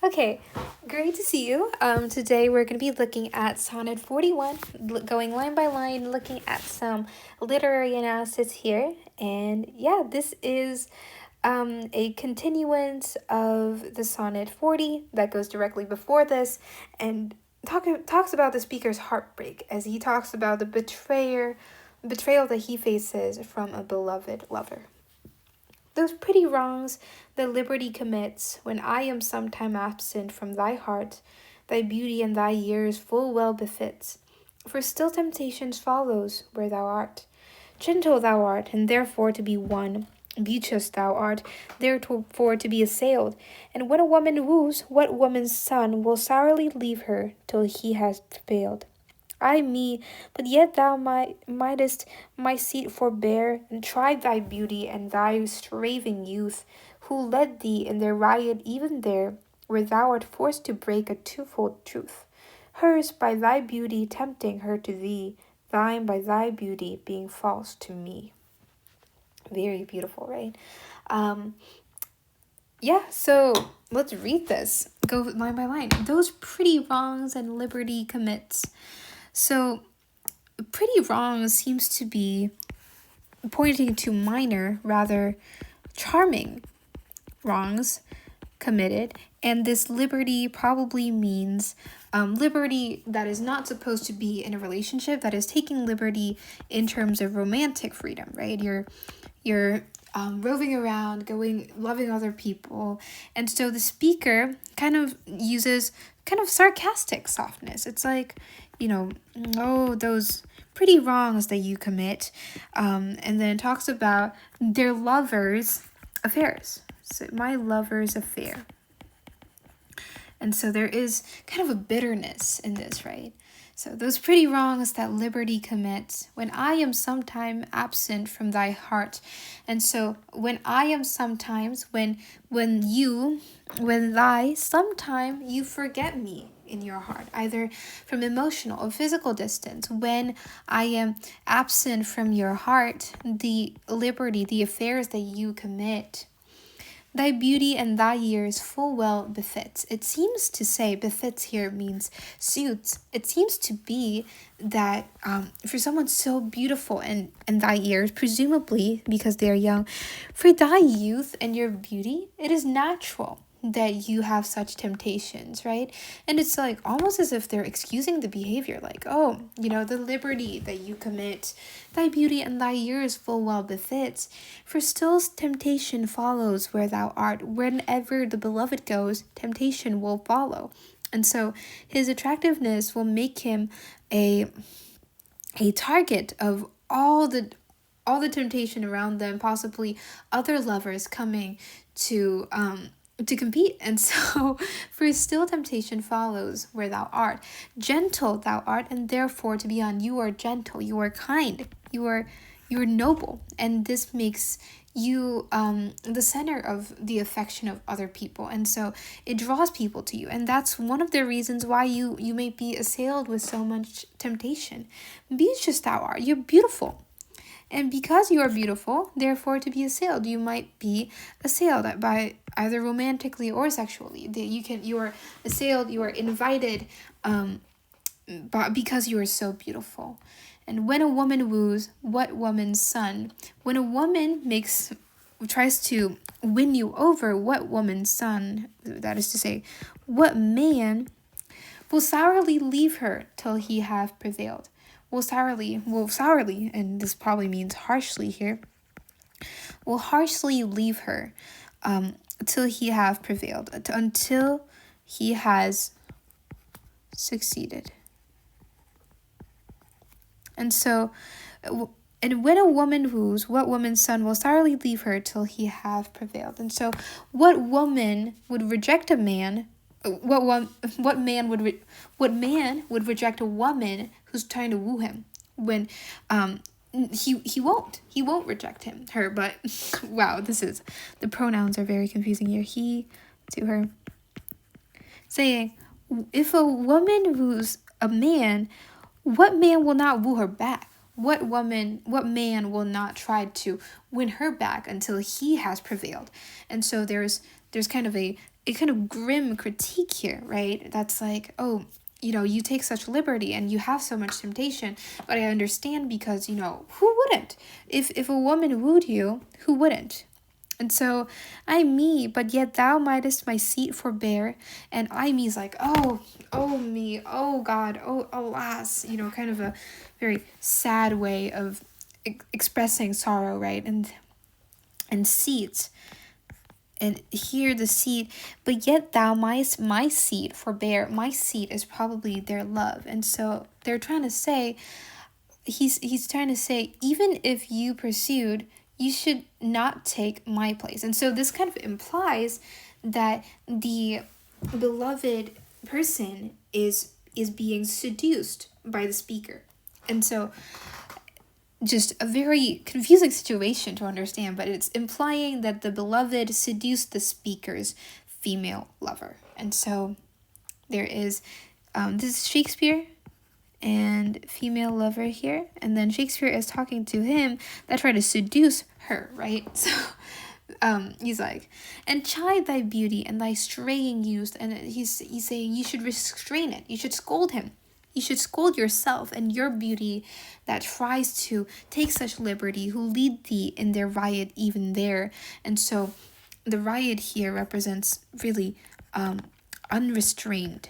Okay, great to see you. Today we're going to be looking at Sonnet 41, going line by line, looking at some literary analysis here. And yeah, this is a continuance of the Sonnet 40 that goes directly before this and talks about the speaker's heartbreak as he talks about the betrayal that he faces from a beloved lover. Those pretty wrongs that liberty commits, when I am sometime absent from thy heart, thy beauty and thy years full well befits. For still temptations follows where thou art. Gentle thou art, and therefore to be won. Beauteous thou art, therefore to be assailed. And when a woman woos, what woman's son will sourly leave her till he has failed? Ay me, but yet thou mightest my seat forbear, and try thy beauty and thy straving youth, who led thee in their riot even there, where thou art forced to break a twofold truth. Hers by thy beauty tempting her to thee, thine by thy beauty being false to me. Very beautiful, right? So let's read this. Go line by line. Those pretty wrongs and liberty commits. So, pretty wrongs seems to be pointing to minor, rather charming wrongs committed, and this liberty probably means liberty that is not supposed to be in a relationship, that is taking liberty in terms of romantic freedom, right? You're roving around, loving other people, and so the speaker kind of uses kind of sarcastic softness. It's like, oh, those pretty wrongs that you commit, and then talks about their lovers' affairs. So my lover's affair. And so there is kind of a bitterness in this, right? So those pretty wrongs that liberty commits, when I am sometime absent from thy heart. And so when I am sometimes, when thy sometime you forget me in your heart, either from emotional or physical distance, when I am absent from your heart, the liberty, the affairs that you commit, thy beauty and thy years full well befits. It seems to say befits here means suits. It seems to be that for someone so beautiful and thy years, presumably because they are young, for thy youth and your beauty, it is natural that you have such temptations, right? And it's like almost as if they're excusing the behavior, like, oh, the liberty that you commit, thy beauty and thy years full well befits. For still temptation follows where thou art. Whenever the beloved goes, temptation will follow. And so his attractiveness will make him a target of all the temptation around them, possibly other lovers coming to compete. And so for still temptation follows where thou art. Gentle thou art, and therefore to be on. You are gentle, you are kind, you are noble, and this makes you the center of the affection of other people, and so it draws people to you. And that's one of the reasons why you may be assailed with so much temptation. Beauteous thou art, you're beautiful. And because you are beautiful, therefore to be assailed, you might be assailed by either romantically or sexually. You are assailed, you are invited, but because you are so beautiful. And when a woman woos, what woman's son? When a woman tries to win you over, what woman's son? That is to say, what man will sourly leave her till he have prevailed? Will sourly, and this probably means harshly here, will harshly leave her till he have prevailed, until he has succeeded. And so, and when a woman woos, what woman's son will sourly leave her till he have prevailed? And so, what woman would reject a man? What man would reject a woman who's trying to woo him when he won't reject her, but wow, the pronouns are very confusing here. He to her, saying, if a woman woos a man, what man will not woo her back? What man will not try to win her back until he has prevailed? And so there's kind of a a kind of grim critique here, right? That's like, oh, you take such liberty and you have so much temptation, but I understand because, who wouldn't? If a woman wooed you, who wouldn't? And so I me, but yet thou mightest my seat forbear. And I me is like, oh me, oh God, oh alas, kind of a very sad way of expressing sorrow, right? And seat. And here the seed, but yet thou mightest my seed forbear. My seed is probably their love. And so they're trying to say, he's trying to say, even if you pursued, you should not take my place. And so this kind of implies that the beloved person is being seduced by the speaker. And so just a very confusing situation to understand, but it's implying that the beloved seduced the speaker's female lover. And so there is this is Shakespeare and female lover here, and then Shakespeare is talking to him that tried to seduce her, right? So he's like, and chide thy beauty and thy straying youth, and he's saying you should restrain it, you should scold him, you should scold yourself and your beauty that tries to take such liberty, who lead thee in their riot even there. And so the riot here represents really unrestrained.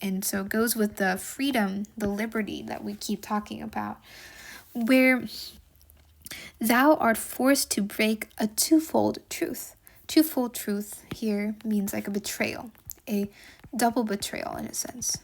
And so it goes with the freedom, the liberty that we keep talking about, where thou art forced to break a twofold truth. Twofold truth here means like a betrayal, a double betrayal in a sense.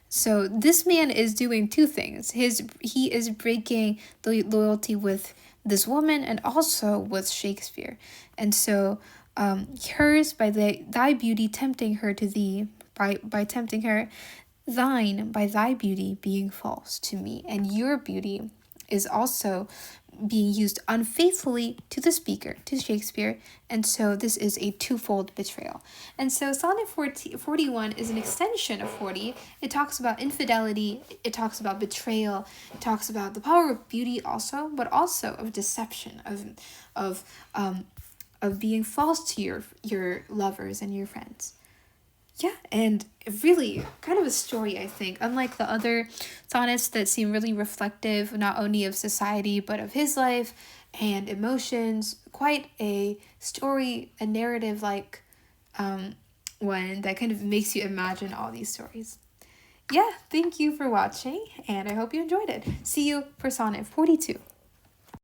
So this man is doing two things. He is breaking the loyalty with this woman and also with Shakespeare. And so hers by thy beauty tempting her to thee, by tempting her, thine by thy beauty being false to me. And your beauty is also being used unfaithfully to the speaker, to Shakespeare, and so this is a twofold betrayal. And so Sonnet 41 is an extension of 40. It talks about infidelity, it talks about betrayal, it talks about the power of beauty also, but also of deception, of being false to your lovers and your friends. Yeah, and really kind of a story, I think. Unlike the other sonnets that seem really reflective, not only of society, but of his life and emotions, quite a story, a narrative-like one that kind of makes you imagine all these stories. Yeah, thank you for watching, and I hope you enjoyed it. See you for Sonnet 42.